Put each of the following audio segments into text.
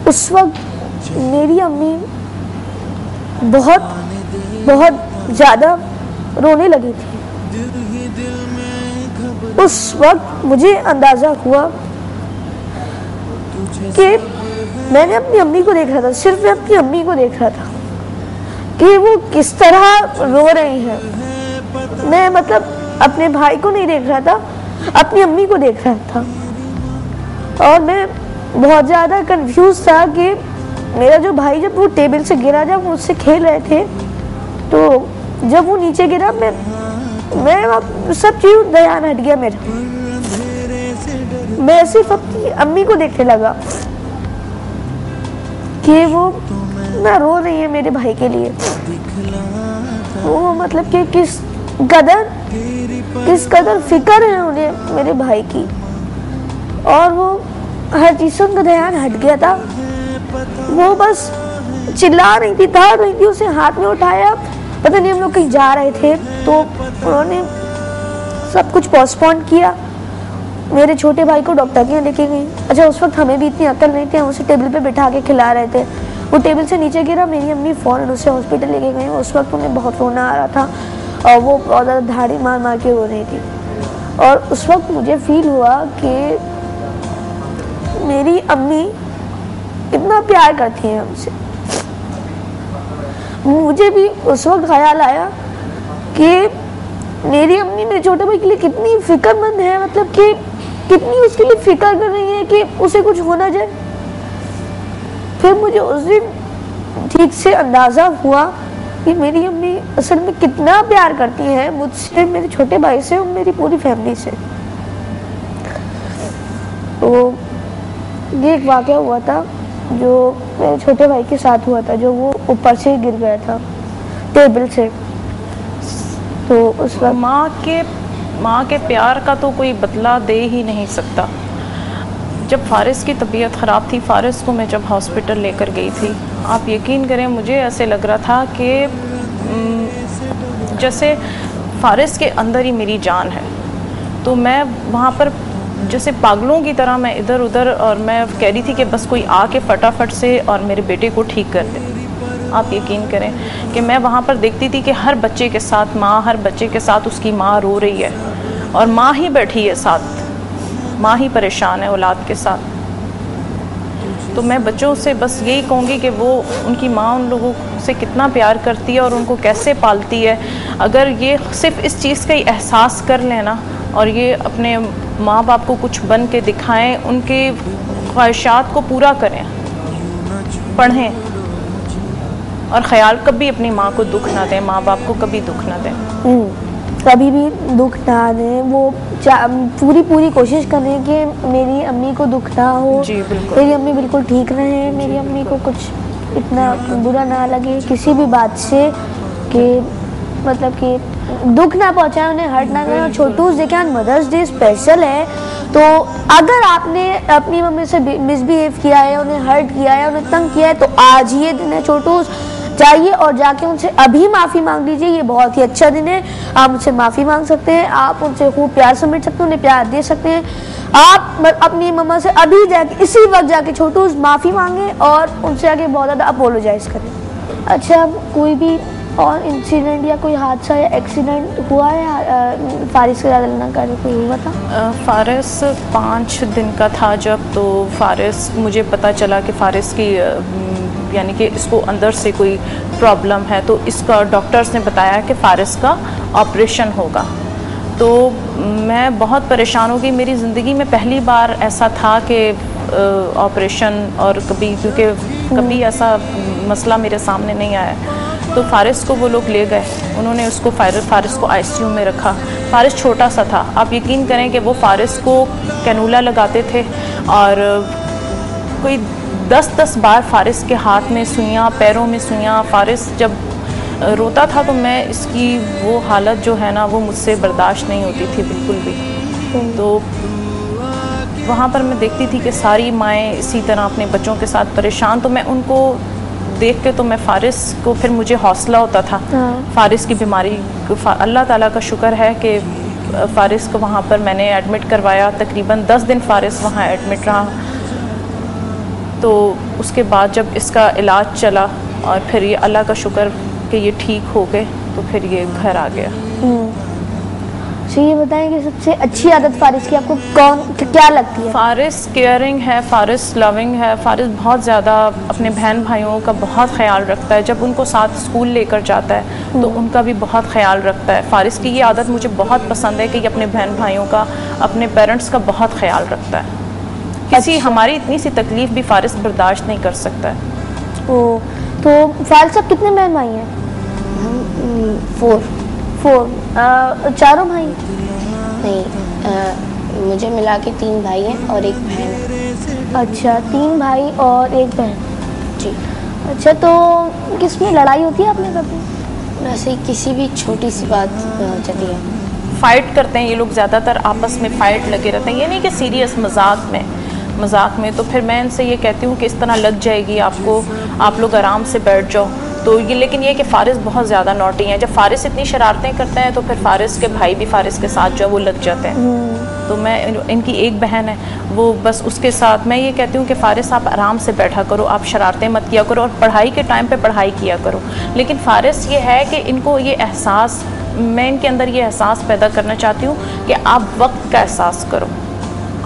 उस वक्त मेरी अम्मी बहुत बहुत ज़्यादा रोने लगी थी। उस वक्त मुझे अंदाज़ा हुआ कि मैंने अपनी अम्मी को देख रहा था, सिर्फ मैं अपनी अम्मी को देख रहा था कि वो किस तरह रो रही हैं। मैं मतलब अपने भाई को नहीं देख रहा था, अपनी अम्मी को देख रहा था। और मैं बहुत ज़्यादा कंफ्यूज था कि मेरा जो भाई जब वो टेबल से गिरा, जब वो उससे खेल रहे थे, तो जब वो नीचे गिरा मैं सब चीज़ ध्यान हट गया मेरा। मैं सिर्फ अपनी अम्मी को देखने लगा कि वो ना रो रही है मेरे भाई के लिए। वो मतलब कि किस कदर फिक्र है उन्हें मेरे भाई की, और वो हर चीज़ से उनका ध्यान हट गया था। वो बस चिल्ला रही थी, दौड़ रही थी, उसे हाथ में उठाया। पता नहीं हम लोग कहीं जा रहे थे तो उन्होंने सब कुछ पोस्टपोन किया। मेरे छोटे भाई को डॉक्टर के यहाँ लेके गई। अच्छा, उस वक्त हमें भी इतनी अकल नहीं थी, हम उसे टेबल पे बिठा के खिला रहे थे। वो टेबल से नीचे गिरा, मेरी अम्मी फ़ौरन उसे हॉस्पिटल लेके गई। उस वक्त उन्हें बहुत रोना आ रहा था और वो बहुत ज़्यादा धाड़ी मार मार के रो रही थी। और उस वक्त मुझे फील हुआ कि मेरी अम्मी इतना प्यार करती हैं हमसे। मुझे भी उस वक्त ख्याल आया कि मेरी अम्मी मेरे छोटे भाई के लिए कितनी फिक्रमंद है, मतलब कि कितनी उसके लिए फिक्र कर रही है कि उसे कुछ हो ना जाए। फिर मुझे उस दिन ठीक से अंदाज़ा हुआ कि मेरी अम्मी असल में कितना प्यार करती हैं मुझसे, मेरे छोटे भाई से और मेरी पूरी फैमिली से। तो ये एक वाक़या हुआ था जो मेरे छोटे भाई के साथ हुआ था, जो वो ऊपर से गिर गया था टेबल से। तो उस वक्त माँ के प्यार का तो कोई बदला दे ही नहीं सकता। जब फ़ारिस की तबीयत ख़राब थी, फ़ारिस को मैं जब हॉस्पिटल लेकर गई थी, आप यकीन करें मुझे ऐसे लग रहा था कि जैसे फ़ारिस के अंदर ही मेरी जान है। तो मैं वहाँ पर जैसे पागलों की तरह मैं इधर उधर, और मैं कह रही थी कि बस कोई आके फटाफट से और मेरे बेटे को ठीक कर दे। आप यकीन करें कि मैं वहाँ पर देखती थी कि हर बच्चे के साथ माँ, हर बच्चे के साथ उसकी माँ रो रही है और माँ ही बैठी है साथ, माँ ही परेशान है औलाद के साथ। तो मैं बच्चों से बस यही कहूँगी कि वो उनकी माँ उन लोगों से कितना प्यार करती है और उनको कैसे पालती है। अगर ये सिर्फ इस चीज़ का ही एहसास कर लेना और ये अपने माँ बाप को कुछ बन के दिखाएं, उनके ख्वाहिशात को पूरा करें, पढ़ें और ख़याल कभी अपनी माँ को दुख ना दें, माँ बाप को कभी दुख ना दें, कभी भी दुख ना दें। वो पूरी कोशिश करें कि मेरी अम्मी को दुख ना हो, मेरी अम्मी बिल्कुल ठीक रहे, मेरी अम्मी को कुछ इतना बुरा ना लगे किसी भी बात से, कि मतलब कि दुख ना पहुंचाए, उन्हें हर्ट ना करें। छोटू देखिए आज मदर्स डे स्पेशल है, तो अगर आपने अपनी मम्मी से मिसबिहेव किया है, उन्हें हर्ट किया है, उन्हें तंग किया है, तो आज ये दिन है छोटू, जाइए और जाके उनसे अभी माफ़ी मांग लीजिए। ये बहुत ही अच्छा दिन है, आप उनसे माफ़ी मांग सकते हैं, आप उनसे खूब प्यार समेट सकते हैं, उन्हें प्यार दे सकते हैं। आप अपनी मम्मा से अभी जाके इसी वक्त जाके छोटू माफ़ी मांगे और उनसे आगे बहुत ज़्यादा अपोलोजाइज़ करें। अच्छा, कोई भी और इंसिडेंट या कोई हादसा या एक्सीडेंट हुआ है फ़ारिस के ज़्यादा ना करे, कोई हुआ था? फ़ारिस 5 दिन का था जब, तो फ़ारिस मुझे पता चला कि फ़ारिस की यानी कि इसको अंदर से कोई प्रॉब्लम है, तो इसका डॉक्टर्स ने बताया कि फ़ारिस का ऑपरेशन होगा। तो मैं बहुत परेशान हो गई। मेरी ज़िंदगी में पहली बार ऐसा था कि ऑपरेशन, और क्योंकि कभी ऐसा मसला मेरे सामने नहीं आया। तो फ़ारिस को वो लोग ले गए, उन्होंने उसको फ़ारिस को आईसीयू में रखा। फ़ारिस छोटा सा था, आप यकीन करें कि वो फ़ारिस को कैनूला लगाते थे और कोई 10-10 बार फ़ारिस के हाथ में सुइयाँ, पैरों में सुइयाँ। फ़ारिस जब रोता था तो मैं इसकी वो हालत जो है ना, वो मुझसे बर्दाश्त नहीं होती थी बिल्कुल भी। तो वहाँ पर मैं देखती थी कि सारी माएँ इसी तरह अपने बच्चों के साथ परेशान, तो मैं उनको देख के, तो मैं फ़ारिस को, फिर मुझे हौसला होता था फ़ारिस की बीमारी। अल्लाह ताला का शुक्र है कि फ़ारिस को वहाँ पर मैंने एडमिट करवाया। तकरीबन 10 दिन फ़ारिस वहाँ एडमिट रहा। तो उसके बाद जब इसका इलाज चला और फिर ये अल्लाह का शुक्र कि ये ठीक हो गए, तो फिर ये घर आ गया। तो ये बताएं कि सबसे अच्छी आदत फारिस की आपको क्या लगती है? फारिस केयरिंग है, फारिस लविंग है, फारिस बहुत ज़्यादा अपने बहन भाइयों का बहुत ख्याल रखता है। जब उनको साथ स्कूल लेकर जाता है तो उनका भी बहुत ख्याल रखता है। फारिस की ये आदत मुझे बहुत पसंद है कि ये अपने बहन भाइयों का, अपने पेरेंट्स का बहुत ख्याल रखता है। किसी हमारी इतनी सी तकलीफ़ भी फारिस बर्दाश्त नहीं कर सकता है। ओ, तो फारिस साहब कितने बहन भाई हैं? 4 चारों भाई? नहीं, मुझे मिला के 3 भाई हैं और 1 बहन है। अच्छा, 3 भाई और 1 बहन। जी। अच्छा, तो किसमें लड़ाई होती है आपने कभी? वैसे ही किसी भी छोटी सी बात हो जाती है। फ़ाइट करते हैं ये लोग, ज़्यादातर आपस में फ़ाइट लगे रहते हैं। ये नहीं कि सीरियस, मजाक में। तो फिर मैं इनसे ये कहती हूँ कि इस तरह लग जाएगी आपको, आप लोग आराम से बैठ जाओ। तो ये, लेकिन ये कि फ़ारिस बहुत ज़्यादा नॉटी हैं। जब फ़ारिस इतनी शरारतें करते हैं तो फिर फ़ारिस के भाई भी फ़ारिस के साथ जो है वो लग जाते हैं। तो मैं, इनकी एक बहन है, वो बस उसके साथ मैं ये कहती हूँ कि फ़ारिस आप आराम से बैठा करो, आप शरारतें मत किया करो और पढ़ाई के टाइम पे पढ़ाई किया करो। लेकिन फ़ारिस ये है कि इनको ये एहसास, मैं इनके अंदर ये एहसास पैदा करना चाहती हूँ कि आप वक्त का एहसास करो।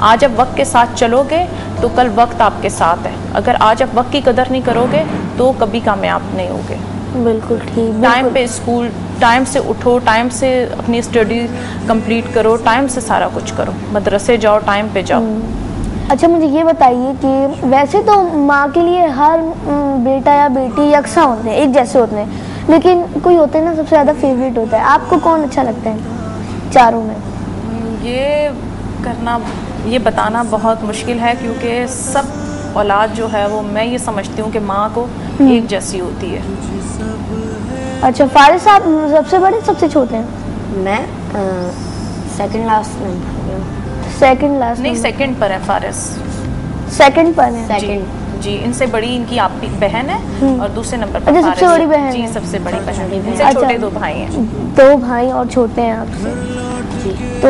आज आप वक्त के साथ चलोगे तो कल वक्त आपके साथ है। अगर आज आप वक्त की कदर नहीं करोगे तो कभी कामयाब नहीं होगे। बिल्कुल ठीक। टाइम पे स्कूल, टाइम से उठो, टाइम से अपनी स्टडी कंप्लीट करो, टाइम से सारा कुछ करो, मदरसे जाओ, टाइम पे जाओ। अच्छा, मुझे ये बताइए कि वैसे तो माँ के लिए हर बेटा या बेटी यकसा होते हैं, एक जैसे होते हैं, लेकिन कोई होते हैं ना सबसे ज़्यादा फेवरेट होता है। आपको कौन अच्छा लगता है चारों में? ये बताना बहुत मुश्किल है, क्योंकि सब औलाद जो है वो, मैं ये समझती हूँ कि माँ को एक जैसी होती है। अच्छा, फारिस साहब सबसे बड़े सबसे छोटे हैं? मैं second last number. Second last नहीं, सेकंड पर है फारिस। सेकंड पर है? सेकंड। जी, इनसे बड़ी इनकी आप बहन है और दूसरे नंबर पर सबसे बड़ी बहन? जी, सबसे बड़ी बहन। इनसे छोटे 2 भाई हैं। 2 भाई और छोटे हैं आपसे। तो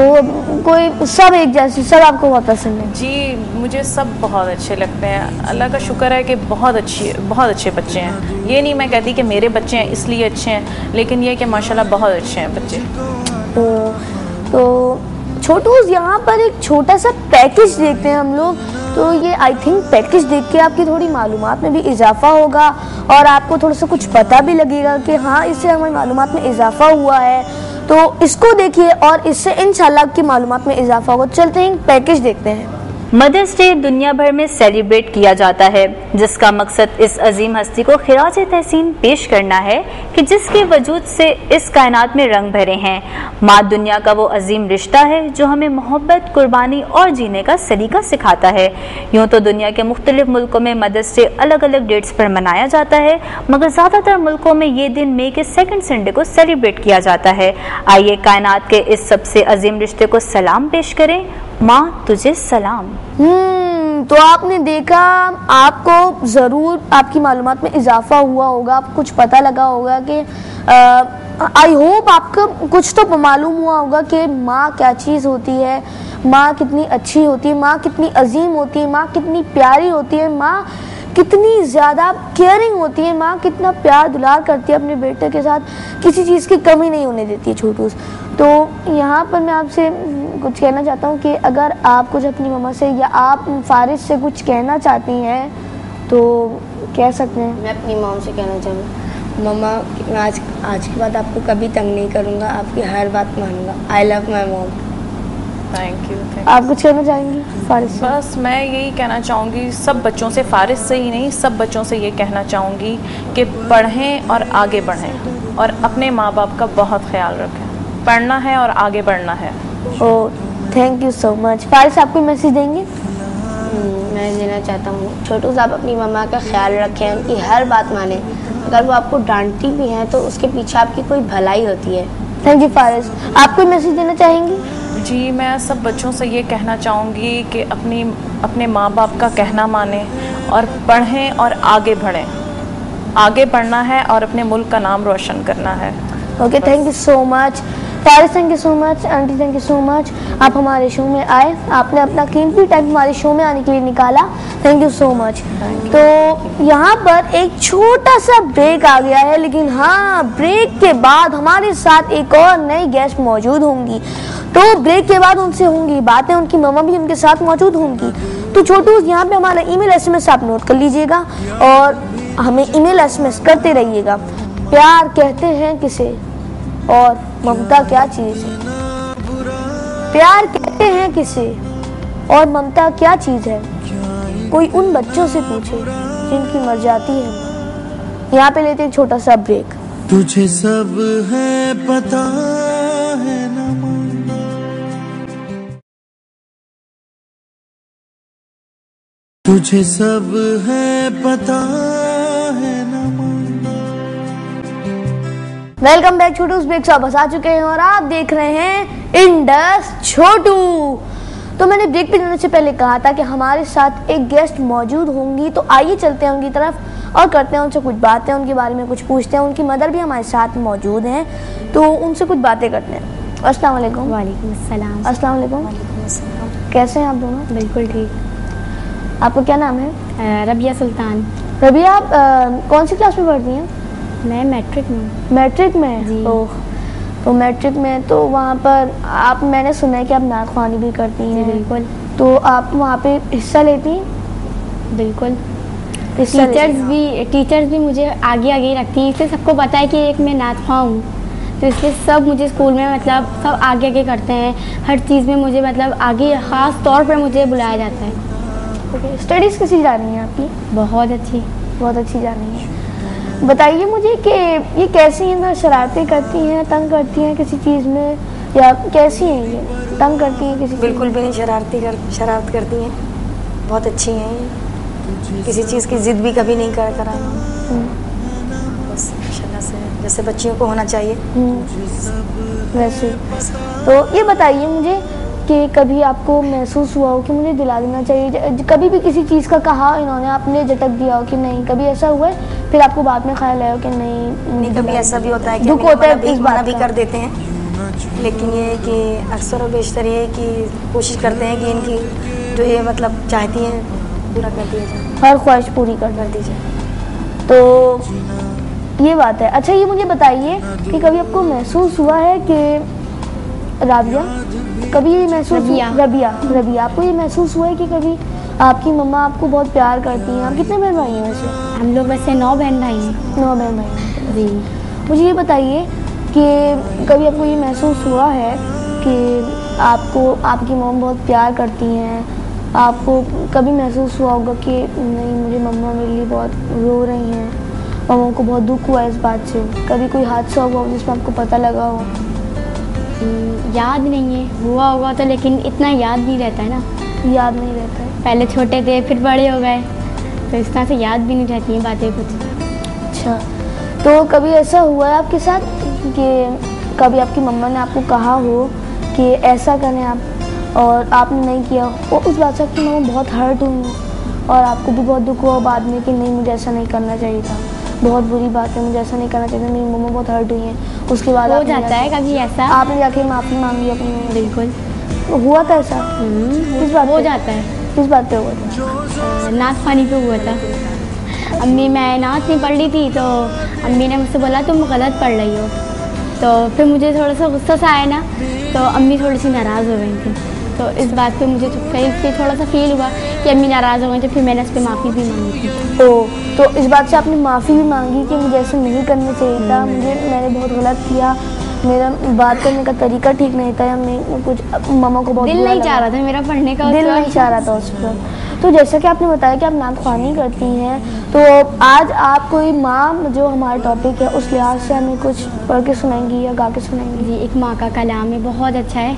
कोई सब एक जैसे, सब आपको बहुत पसंद है? जी, मुझे सब बहुत अच्छे लगते हैं। अल्लाह का शुक्र है कि बहुत अच्छे बच्चे हैं। ये नहीं मैं कहती कि मेरे बच्चे हैं इसलिए अच्छे हैं, लेकिन ये कि माशाल्लाह बहुत अच्छे हैं बच्चे। तो छोटू, यहाँ पर एक छोटा सा पैकेज देखते हैं हम लोग। तो ये आई थिंक पैकेज देख के आपकी थोड़ी मालूमात में भी इजाफा होगा और आपको थोड़ा सा कुछ पता भी लगेगा कि हाँ, इससे हमारी मालूमात में इजाफा हुआ है। तो इसको देखिए और इससे इंशाल्लाह की मालूमात में इजाफा होगा। चलते हैं पैकेज देखते हैं। मदर्स डे दुनिया भर में सेलिब्रेट किया जाता है, जिसका मकसद इस अजीम हस्ती को खिराज तहसीन पेश करना है कि जिसके वजूद से इस कायनात में रंग भरे हैं। माँ दुनिया का वो अजीम रिश्ता है जो हमें मोहब्बत, कुर्बानी और जीने का सलीका सिखाता है। यूँ तो दुनिया के मुख्तलिफ मुल्कों में मदर्स डे अलग अलग डेट्स पर मनाया जाता है, मगर ज़्यादातर मुल्कों में ये दिन मई के 2nd संडे को सेलिब्रेट किया जाता है। आइए कायनात के इस सबसे अजीम रिश्ते को सलाम पेश करें। माँ तुझे सलाम। तो आपने देखा, आपको ज़रूर आपकी मालूमात में इजाफा हुआ होगा, आपको कुछ पता लगा होगा कि आई होप आपको कुछ तो मालूम हुआ होगा कि माँ क्या चीज़ होती है, माँ कितनी अच्छी होती है, माँ कितनी अजीम होती है, माँ कितनी प्यारी होती है, माँ कितनी ज़्यादा केयरिंग होती है, माँ कितना प्यार दुलार करती है अपने बेटे के साथ, किसी चीज़ की कमी नहीं होने देती है छोटू। तो यहाँ पर मैं आपसे कुछ कहना चाहता हूँ कि अगर आप कुछ अपनी मम्मा से या आप फारिस से कुछ कहना चाहती हैं तो कह सकते हैं। मैं अपनी मॉम से कहना चाहूँगी, मम्मा आज के बाद आपको कभी तंग नहीं करूँगा, आपकी हर बात मानूंगा। I love my mom. Thank you. आप कुछ कहना चाहेंगी फारिस से? बस मैं यही कहना चाहूँगी सब बच्चों से, फारिस से ही नहीं, सब बच्चों से ये कहना चाहूँगी कि पढ़ें और आगे बढ़ें और अपने माँ बाप का बहुत ख्याल रखें। पढ़ना है और आगे बढ़ना है। Oh, thank you so much. Faris, आप कोई मैसेज देंगे? मैं देना चाहता हूँ, छोटू साहब अपनी मम्मा का ख्याल रखें, उनकी हर बात माने। अगर वो आपको डांटती भी हैं तो उसके पीछे आपकी कोई भलाई होती है। Thank you Faris. आप कोई मैसेज देना चाहेंगी? जी, मैं सब बच्चों से ये कहना चाहूँगी कि अपने माँ बाप का कहना माने और पढ़ें और आगे बढ़ें। आगे बढ़ना है और अपने मुल्क का नाम रोशन करना है। Okay, thank you so much. Faris thank you so much, aunty thank you so much, आप हमारे शो में आए, आपने अपना कीमती टाइम हमारे शो में आने के लिए निकाला, थैंक यू सो मच। तो यहाँ पर एक छोटा सा ब्रेक आ गया है, लेकिन हाँ ब्रेक के बाद हमारे साथ एक और नई गेस्ट मौजूद होंगी। तो ब्रेक के बाद उनसे होंगी बातें, उनकी मम्मा भी उनके साथ मौजूद होंगी। तो छोटू यहाँ पे हमारा ईमेल SMS आप नोट कर लीजिएगा और हमें ईमेल SMS करते रहिएगा। प्यार कहते हैं किसे और ममता क्या चीज़ है? प्यार कहते हैं किसे और ममता क्या चीज़ है? कोई उन बच्चों से पूछे जिनकी मर जाती है। यहाँ पे लेते एक छोटा सा ब्रेक। तुझे सब है पता है ना, तुझे सब है पता है ना। वेलकम बैक छोटूस ब्रेक से वापस आ चुके हैं और आप देख रहे हैं इंडस छोटू। तो मैंने ब्रेक पे जाने से पहले कहा था कि हमारे साथ एक गेस्ट मौजूद होंगी, तो आइए चलते हैं उनकी तरफ और करते हैं उनसे कुछ बातें, उनके बारे में कुछ पूछते हैं। उनकी मदर भी हमारे साथ मौजूद हैं, तो उनसे कुछ बातें करते हैं। अस्सलाम वालेकुम। वालेकुम अस्सलाम। अस्सलाम वालेकुम। कैसे हैं आप दोनों? बिल्कुल ठीक। आपका क्या नाम है? रबिया सुल्तान। रबिया, आप कौन सी क्लास में पढ़ती हैं? मैं मैट्रिक में। मैट्रिक में? जी। ओह, तो मैट्रिक में तो वहाँ पर आप, मैंने सुना है कि आप नात ख्वानी भी करती हैं। जी बिल्कुल। तो आप वहाँ पे हिस्सा लेती हैं? बिल्कुल। टीचर्स भी मुझे आगे आगे ही रखती हैं, इसलिए सबको पता है कि एक मैं नात ख्वां हूँ, तो इसलिए सब मुझे स्कूल में मतलब सब आगे आगे करते हैं। हर चीज़ में मुझे मतलब आगे ख़ास तौर पर मुझे बुलाया जाता है। ओके, स्टडीज़ कैसी जा रही हैं आपकी? बहुत अच्छी। बहुत अच्छी जा रही हैं। बताइए मुझे कि ये कैसी हैं, शरारतें करती हैं, तंग करती हैं किसी चीज़ में, या कैसी हैं ये? तंग करती हैं किसी? बिल्कुल भी नहीं, शरारत करती हैं, बहुत अच्छी हैं ये। किसी चीज़ की ज़िद भी कभी नहीं कराई, बस माशाल्लाह से जैसे बच्चियों को होना चाहिए वैसे। तो ये बताइए मुझे कि कभी आपको महसूस हुआ हो कि मुझे दिला देना चाहिए, कभी भी किसी चीज़ का कहा इन्होंने, आपने झटक दिया हो कि नहीं, कभी ऐसा हुआ है? फिर आपको बाद में ख्याल आया हो कि नहीं कभी ऐसा भी होता है कि दुख होता है, इस बात भी कर देते हैं, लेकिन ये कि अक्सर और बेशतर ये कि कोशिश करते हैं कि इनकी जो ये मतलब चाहती हैं पूरा कर दिया जाए, हर ख्वाहिश पूरी कर दीजिए। तो ये बात है। अच्छा, ये मुझे बताइए कि कभी आपको महसूस हुआ है कि राबिया, कभी ये महसूस रबिया आपको ये महसूस हुआ है कि कभी आपकी मम्मा आपको बहुत प्यार करती हैं? आप कितने बहन भाई हैं वैसे? हम लोग वैसे 9 बहन भाई हैं। 9 बहन भाई जी। मुझे ये बताइए कि कभी आपको ये महसूस हुआ है कि आपको आपकी मम्मा बहुत प्यार करती हैं, आपको कभी महसूस हुआ होगा कि नहीं, मुझे मम्मा मेरे लिए बहुत रो रही हैं, मम्मा को बहुत दुख हुआ इस बात से? कभी कोई हादसा हुआ जिसमें आपको पता लगा हो? याद नहीं है, हुआ होगा तो, लेकिन इतना याद नहीं रहता है ना। याद नहीं रहता है? पहले छोटे थे फिर बड़े हो गए, तो इस तरह से याद भी नहीं रहती हैं बातें कुछ। अच्छा, तो कभी ऐसा हुआ है आपके साथ कि कभी आपकी मम्मा ने आपको कहा हो कि ऐसा करें आप, और आपने नहीं किया, और उस बात से आपकी मम्मा बहुत हर्ट हुई और आपको भी बहुत दुख हुआ बाद में कि नहीं, मुझे ऐसा नहीं करना चाहिए था, बहुत बुरी बात है, मुझे ऐसा नहीं करना चाहिए था, मेरी मम्मा बहुत हर्ट हुई हैं? उसके बाद हो जाता है कभी ऐसा। आपने जाके माफ़ी मांगी अपनी मम्मा? बिल्कुल। हुआ था ऐसा? किस बात हो जाता है। किस बात पे हुआ था? नात ख्वानी पे हुआ था। अम्मी, मैं नात नहीं पढ़ रही थी, तो अम्मी ने मुझसे बोला तुम गलत पढ़ रही हो, तो फिर मुझे थोड़ा सा गुस्सा सा आया ना, तो अम्मी थोड़ी सी नाराज़ हो गई थी। तो इस बात पे मुझे फिर थोड़ा सा फील हुआ कि अम्मी नाराज़ हो गई, तो फिर मैंने उस पर माफ़ी भी मांगी थी। तो इस बात से आपने माफ़ी भी मांगी कि मुझे ऐसे नहीं करना चाहिए था, मैंने बहुत गलत किया, मेरा बात करने का तरीका ठीक नहीं था, या मैं कुछ मम्मा को बहुत दिल नहीं चाह रहा था मेरा पढ़ने का, दिल नहीं चाह रहा था उस पर। तो जैसा कि आपने बताया कि आप नात ख्वानी करती हैं, तो आज आप कोई माँ, जो हमारा टॉपिक है, उस लिहाज से हमें कुछ पढ़ के सुनाएंगी या गा के सुनाएंगी? जी, एक माँ का कलाम है, बहुत अच्छा है,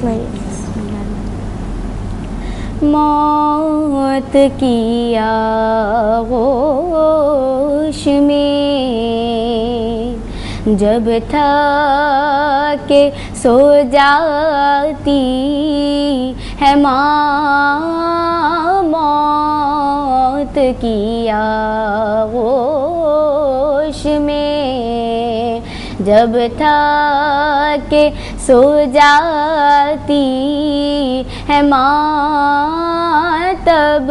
सुनाइए। मौत की आगोश में जब था के सो जाती है माँ, मौत की आगोश में जब था के सो जाती है माँ तब